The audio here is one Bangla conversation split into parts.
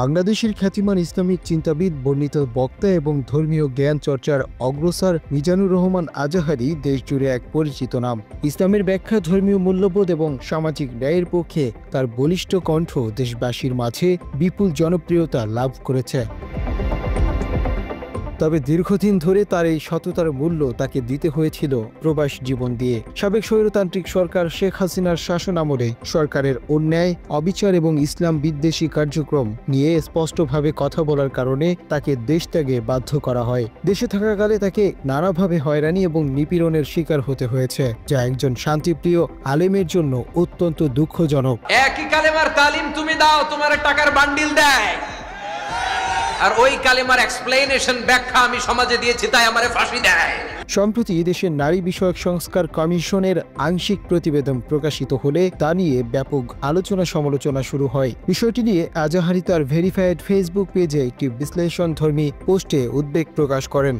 বাংলাদেশের খ্যাতিমান ইসলামিক চিন্তাবিদ, বর্ণিত বক্তা এবং ধর্মীয় জ্ঞান চর্চার অগ্রসর মিজানুর রহমান আজাহারি দেশজুড়ে এক পরিচিত নাম। ইসলামের ব্যাখ্যা, ধর্মীয় মূল্যবোধ এবং সামাজিক ন্যায়ের পক্ষে তার বলিষ্ঠ কণ্ঠ দেশবাসীর মাঝে বিপুল জনপ্রিয়তা লাভ করেছে। তবে দীর্ঘদিন ধরে তার এই সততার মূল্য তাকে দিতে হয়েছিল প্রবাস জীবন দিয়ে। সাবেক স্বৈরতান্ত্রিক সরকার শেখ হাসিনার শাসন আমলে সরকারের অন্যায়, অবিচার এবং ইসলাম বিদ্বেষী কার্যক্রম নিয়ে স্পষ্টভাবে কথা বলার কারণে তাকে দেশ ত্যাগে বাধ্য করা হয়। দেশে থাকাকালে তাকে নানাভাবে হয়রানি এবং নিপীড়নের শিকার হতে হয়েছে, যা একজন শান্তিপ্রিয় আলেমের জন্য অত্যন্ত দুঃখজনক। একই কালেমার তালিম তুমি দাও, তোমার টাকার বান্ডিল দেয়, আর ওই কালেমার এক্সপ্লেনেশন ব্যাখ্যা আমি সমাজে দিয়েছি তাই আমারে ফাঁসি দেয়। সম্প্রতি দেশের নারী বিষয়ক সংস্কার কমিশনের আংশিক প্রতিবেদন প্রকাশিত হলে তা নিয়ে ব্যাপক আলোচনা সমালোচনা শুরু হয়। বিষয়টি নিয়ে আজাহারি তার ভেরিফাইড ফেসবুক পেজে একটি বিশ্লেষণধর্মী পোস্টে উদ্বেগ প্রকাশ করেন।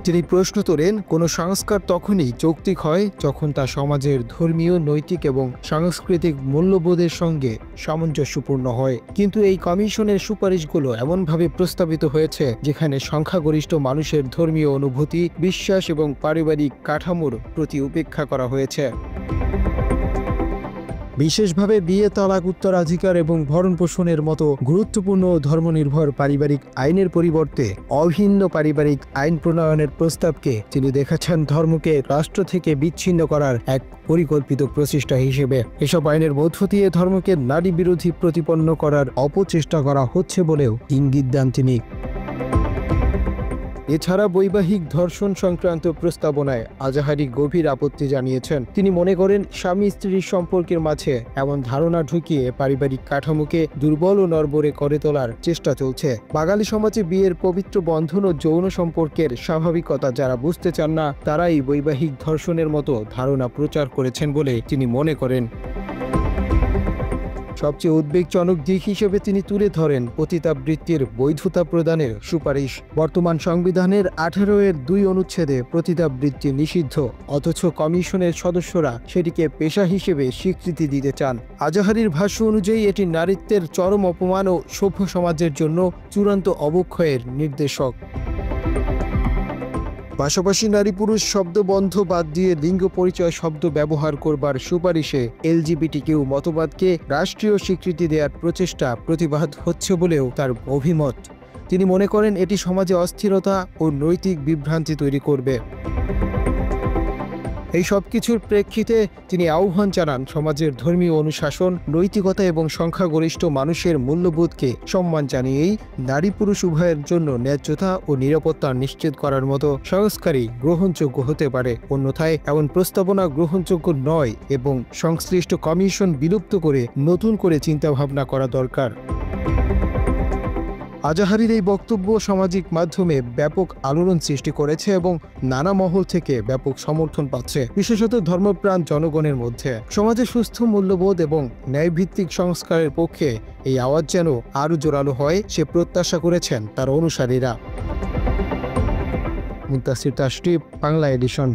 তিনি প্রশ্ন তোলেন, কোনো সংস্কার তখনই যৌক্তিক হয় যখন তা সমাজের ধর্মীয়, নৈতিক এবং সাংস্কৃতিক মূল্যবোধের সঙ্গে সামঞ্জস্যপূর্ণ হয়। কিন্তু এই কমিশনের সুপারিশগুলো এমনভাবে প্রস্তাবিত হয়েছে যেখানে সংখ্যাগরিষ্ঠ মানুষের ধর্মীয় অনুভূতি, বিশ্বাস এবং পারিবারিক কাঠামোর প্রতি উপেক্ষা করা হয়েছে। বিশেষভাবে বিয়ে, তালাক, উত্তরাধিকার এবং ভরণপোষণের মতো গুরুত্বপূর্ণ ধর্মনির্ভর পারিবারিক আইনের পরিবর্তে অভিন্ন পারিবারিক আইন প্রণয়নের প্রস্তাবকে তিনি দেখাচ্ছেন ধর্মকে রাষ্ট্র থেকে বিচ্ছিন্ন করার এক পরিকল্পিত প্রচেষ্টা হিসেবে। এসব আইনের মধ্য দিয়ে ধর্মকে নারী বিরোধী প্রতিপন্ন করার অপচেষ্টা করা হচ্ছে বলেও ইঙ্গিত দেন তিনি। এছাড়া বৈবাহিক ধর্ষণ সংক্রান্ত প্রস্তাবনায় আজাহারি গভীর আপত্তি জানিয়েছেন। তিনি মনে করেন, স্বামী স্ত্রীর সম্পর্কের মাঝে এমন ধারণা ঢুকিয়ে পারিবারিক কাঠামোকে দুর্বল ও নড়বড়ে করে তোলার চেষ্টা চলছে। বাঙালি সমাজে বিয়ের পবিত্র বন্ধন ও যৌন সম্পর্কের স্বাভাবিকতা যারা বুঝতে চান না, তারাই বৈবাহিক ধর্ষণের মতো ধারণা প্রচার করেছেন বলে তিনি মনে করেন। সবচেয়ে উদ্বেগজনক দিক হিসেবে তিনি তুলে ধরেন পতিতাবৃত্তির বৈধতা প্রদানের সুপারিশ। বর্তমান সংবিধানের 18-2 অনুচ্ছেদে পতিতাবৃত্তি নিষিদ্ধ, অথচ কমিশনের সদস্যরা সেটিকে পেশা হিসেবে স্বীকৃতি দিতে চান। আজাহারির ভাষ্য অনুযায়ী এটি নারীত্বের চরম অপমান ও সভ্য সমাজের জন্য চূড়ান্ত অবক্ষয়ের নির্দেশক। পাশাপাশি নারী পুরুষ শব্দ বন্ধ বাদ দিয়ে লিঙ্গ পরিচয় শব্দ ব্যবহার করবার সুপারিশে LGBTQ মতবাদকে রাষ্ট্রীয় স্বীকৃতি দেওয়ার প্রচেষ্টা প্রতিবাদ হচ্ছে বলেও তার অভিমত। তিনি মনে করেন এটি সমাজে অস্থিরতা ও নৈতিক বিভ্রান্তি তৈরি করবে। এই সব কিছুর প্রেক্ষিতে তিনি আহ্বান জানান সমাজের ধর্মীয় অনুশাসন, নৈতিকতা এবং সংখ্যাগরিষ্ঠ মানুষের মূল্যবোধকে সম্মান জানিয়েই নারী পুরুষ উভয়ের জন্য ন্যায্যতা ও নিরাপত্তা নিশ্চিত করার মতো সংস্কারই গ্রহণযোগ্য হতে পারে। অন্যথায় এমন প্রস্তাবনা গ্রহণযোগ্য নয় এবং সংশ্লিষ্ট কমিশন বিলুপ্ত করে নতুন করে চিন্তাভাবনা করা দরকার। আজাহারির এই বক্তব্য সামাজিক মাধ্যমে ব্যাপক আলোড়ন সৃষ্টি করেছে এবং নানা মহল থেকে ব্যাপক সমর্থন পাচ্ছে, বিশেষত ধর্মপ্রাণ জনগণের মধ্যে। সমাজে সুস্থ মূল্যবোধ এবং ন্যায়ভিত্তিক সংস্কারের পক্ষে এই আওয়াজ যেন আরও জোরালো হয়, সে প্রত্যাশা করেছেন তার অনুসারীরা। মুনতাসির তাশরিফ, বাংলা এডিশন।